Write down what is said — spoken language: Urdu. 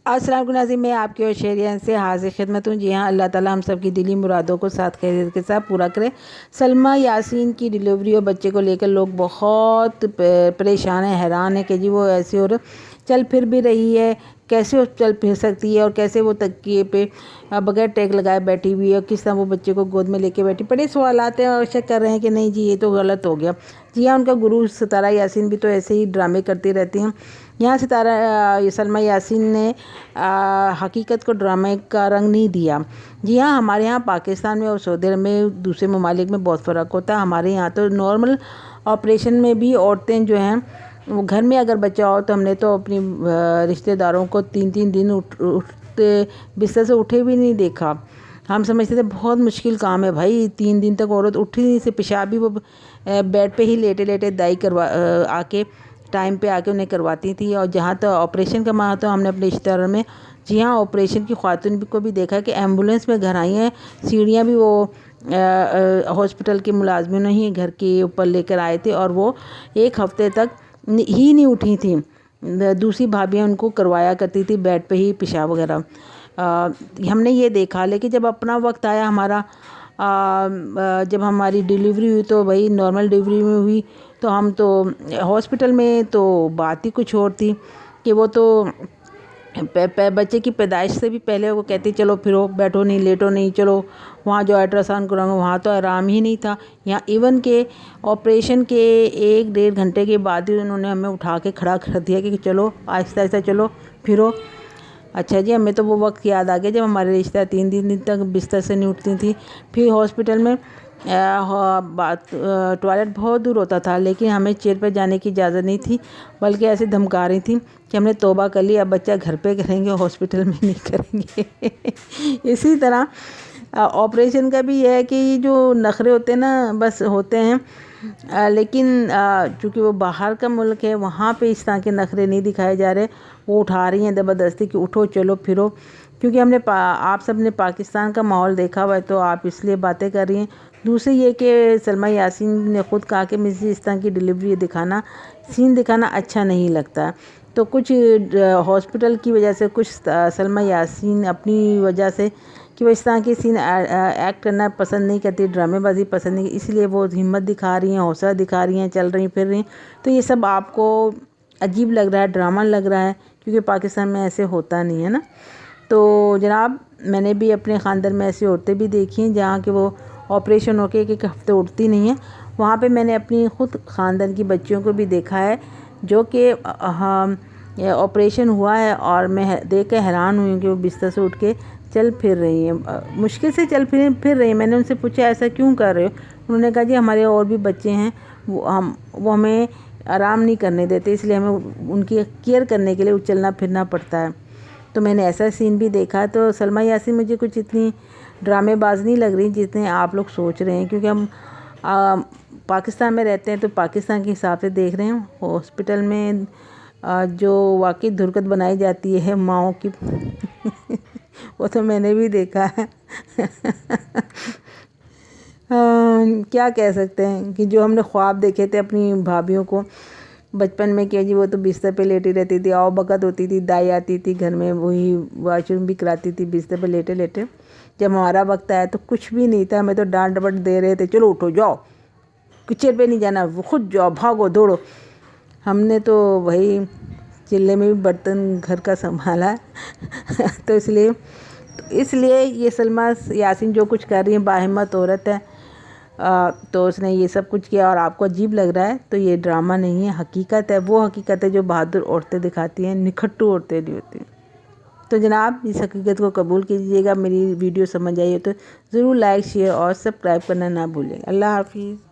السلام علیکم ناظرین، میں آپ کی اور شہریان سے حاضر خدمت ہوں۔ جی ہاں، اللہ تعالیٰ ہم سب کی دلی مرادوں کو ساتھ خیریت کے ساتھ پورا کرے۔ سلمیٰ یاسین کی ڈیلیوری اور بچے کو لے کر لوگ بہت پریشان ہیں، حیران ہیں کہ جی وہ ایسی عورت چل پھر بھی رہی ہے، کیسے وہ چل پھر سکتی ہے اور کیسے وہ تکیے پہ بغیر ٹیک لگائے بیٹھی ہوئی ہے اور کس طرح وہ بچے کو گود میں لے کے بیٹھی۔ بڑے سوالات ہیں اور شک کر رہے ہیں کہ نہیں جی یہ تو غلط ہو گیا۔ جی ہاں، ان کا گرو ستارہ یاسین بھی تو ایسے ہی ڈرامے کرتی رہتی ہیں۔ یہاں سلمیٰ یاسین نے حقیقت کو ڈرامے کا رنگ نہیں دیا۔ جی ہاں، ہمارے یہاں پاکستان میں اور سعودی عرب میں دوسرے ممالک میں بہت فرق ہوتا ہے۔ ہمارے یہاں تو نارمل آپریشن میں بھی عورتیں جو ہیں وہ گھر میں اگر بچہ ہو تو ہم نے تو اپنی رشتہ داروں کو 3 دن اٹھتے بستر سے اٹھے بھی نہیں دیکھا۔ ہم سمجھتے تھے بہت مشکل کام ہے بھائی، 3 دن تک عورت اٹھی نہیں، سے پیشاب بھی وہ بیڈ پہ ہی لیٹے لیٹے دائی آ کے ٹائم پہ آ کے انہیں کرواتی تھی۔ اور جہاں تک آپریشن کا مانا تو ہم نے اپنے رشتہ داروں میں جی ہاں آپریشن کی خواتین کو بھی دیکھا کہ ایمبولینس میں گھر آئی ہیں، سیڑھیاں بھی وہ ہاسپٹل کے ملازمین ہی گھر کے اوپر لے کر آئے تھے اور وہ 1 ہفتے تک ہی نہیں اٹھی تھیں۔ دوسری بھابیاں ان کو کروایا کرتی تھی بیڈ پہ ہی پیشاب وغیرہ۔ ہم نے یہ دیکھا، لیکن جب اپنا وقت آیا ہمارا، جب ہماری ڈیلیوری ہوئی تو وہی نارمل ڈیلیوری میں ہوئی تو ہم تو ہاسپٹل میں تو بات ہی کچھ اور تھی کہ وہ تو بچے کی پیدائش سے بھی پہلے وہ کہتی چلو پھرو، بیٹھو نہیں، لیٹو نہیں، چلو وہاں جو الٹرا ساؤنڈ کراؤں گا وہاں تو آرام ہی نہیں تھا۔ یہاں ایون کہ آپریشن کے 1-1.5 گھنٹے کے بعد ہی انہوں نے ہمیں اٹھا کے کھڑا کر دیا کہ چلو آہستہ آہستہ چلو پھرو۔ اچھا جی، ہمیں تو وہ وقت یاد آ گیا جب ہمارے رشتہ 3 دن تک بستر سے نہیں اٹھتی تھیں۔ پھر ہاسپٹل میں ٹوائلٹ بہت دور ہوتا تھا، لیکن ہمیں چیئر پہ جانے کی اجازت نہیں تھی، بلکہ ایسے دھمکا رہی تھیں کہ ہم نے توبہ کر لی، اب بچہ گھر پہ کریں گے، ہاسپٹل میں نہیں کریں گے۔ اسی طرح آپریشن کا بھی یہ ہے کہ یہ جو نخرے ہوتے ہیں نا بس ہوتے ہیں، لیکن چونکہ وہ باہر کا ملک ہے وہاں پہ اس طرح کے نخرے نہیں دکھائے جا رہے۔ وہ اٹھا رہی ہیں زبردستی کہ اٹھو چلو پھرو، کیونکہ ہم نے آپ سب نے پاکستان کا ماحول دیکھا ہوا ہے تو آپ اس لیے باتیں کر رہی ہیں۔ دوسری یہ کہ سلمیٰ یاسین نے خود کہا کہ مجھے اس طرح کی ڈیلیوری سین دکھانا اچھا نہیں لگتا، تو کچھ ہاسپٹل کی وجہ سے، کچھ سلمیٰ یاسین اپنی وجہ سے کہ وہ اس طرح کی سین ایکٹ کرنا پسند نہیں کرتی، ڈرامے بازی پسند نہیں، اس لیے وہ ہمت دکھا رہی ہیں، حوصلہ دکھا رہی ہیں، چل رہی پھر رہی ہیں۔ تو یہ سب آپ کو عجیب لگ رہا ہے، ڈرامہ لگ رہا ہے، کیونکہ پاکستان میں ایسے ہوتا نہیں ہے نا۔ تو جناب، میں نے بھی اپنے خاندان میں ایسی عورتیں بھی دیکھی ہیں جہاں کہ وہ آپریشن ہو کے 1 ہفتے اٹھتی نہیں ہیں۔ وہاں پہ میں نے اپنی خود خاندان کی بچیوں کو بھی دیکھا ہے جو کہ آپریشن ہوا ہے اور میں دیکھ کے حیران ہوئی ہوں کہ وہ بستر سے اٹھ کے چل پھر رہی ہیں، مشکل سے چل پھر رہی ہیں۔ میں نے ان سے پوچھا ایسا کیوں کر رہے ہو؟ انہوں نے کہا جی ہمارے اور بھی بچے ہیں، وہ ہمیں آرام نہیں کرنے دیتے، اس لیے ہمیں ان کی کیئر کرنے کے لیے چلنا پھرنا پڑتا ہے۔ تو میں نے ایسا سین بھی دیکھا۔ تو سلمیٰ یاسین مجھے کچھ اتنی ڈرامے باز نہیں لگ رہی جتنے آپ لوگ سوچ رہے ہیں، کیونکہ ہم پاکستان میں رہتے ہیں تو پاکستان کے حساب سے دیکھ رہے ہیں۔ ہاسپٹل میں جو واقعی درگت بنائی جاتی ہے ماؤں کی وہ تو میں نے بھی دیکھا ہے۔ کیا کہہ سکتے ہیں کہ جو ہم نے خواب دیکھے تھے اپنی بھابھیوں کو بچپن میں کہ جی وہ تو بستر پہ لیٹی رہتی تھی، آؤ بکت ہوتی تھی، دائی آتی تھی گھر میں، وہی واش روم بھی کراتی تھی بستر پہ لیٹے لیٹے۔ جب ہمارا وقت آیا تو کچھ بھی نہیں تھا، ہمیں تو ڈانٹ ڈپٹ دے رہے تھے، چلو اٹھو جاؤ، کچن پہ نہیں جانا، خود جاؤ، بھاگو دوڑو۔ ہم نے تو وہی چلے میں بھی برتن گھر کا سنبھالا تو اس لیے یہ سلمیٰ یاسین جو کچھ کر رہی ہیں باہمت عورت ہے، تو اس نے یہ سب کچھ کیا اور آپ کو عجیب لگ رہا ہے تو یہ ڈرامہ نہیں ہے، حقیقت ہے، وہ حقیقت ہے جو بہادر عورتیں دکھاتی ہیں، نکھٹو عورتیں نہیں ہوتی۔ تو جناب اس حقیقت کو قبول کیجیے گا۔ میری ویڈیو سمجھ آئی ہے تو ضرور لائک، شیئر اور سبسکرائب کرنا نہ بھولیں۔ اللہ حافظ۔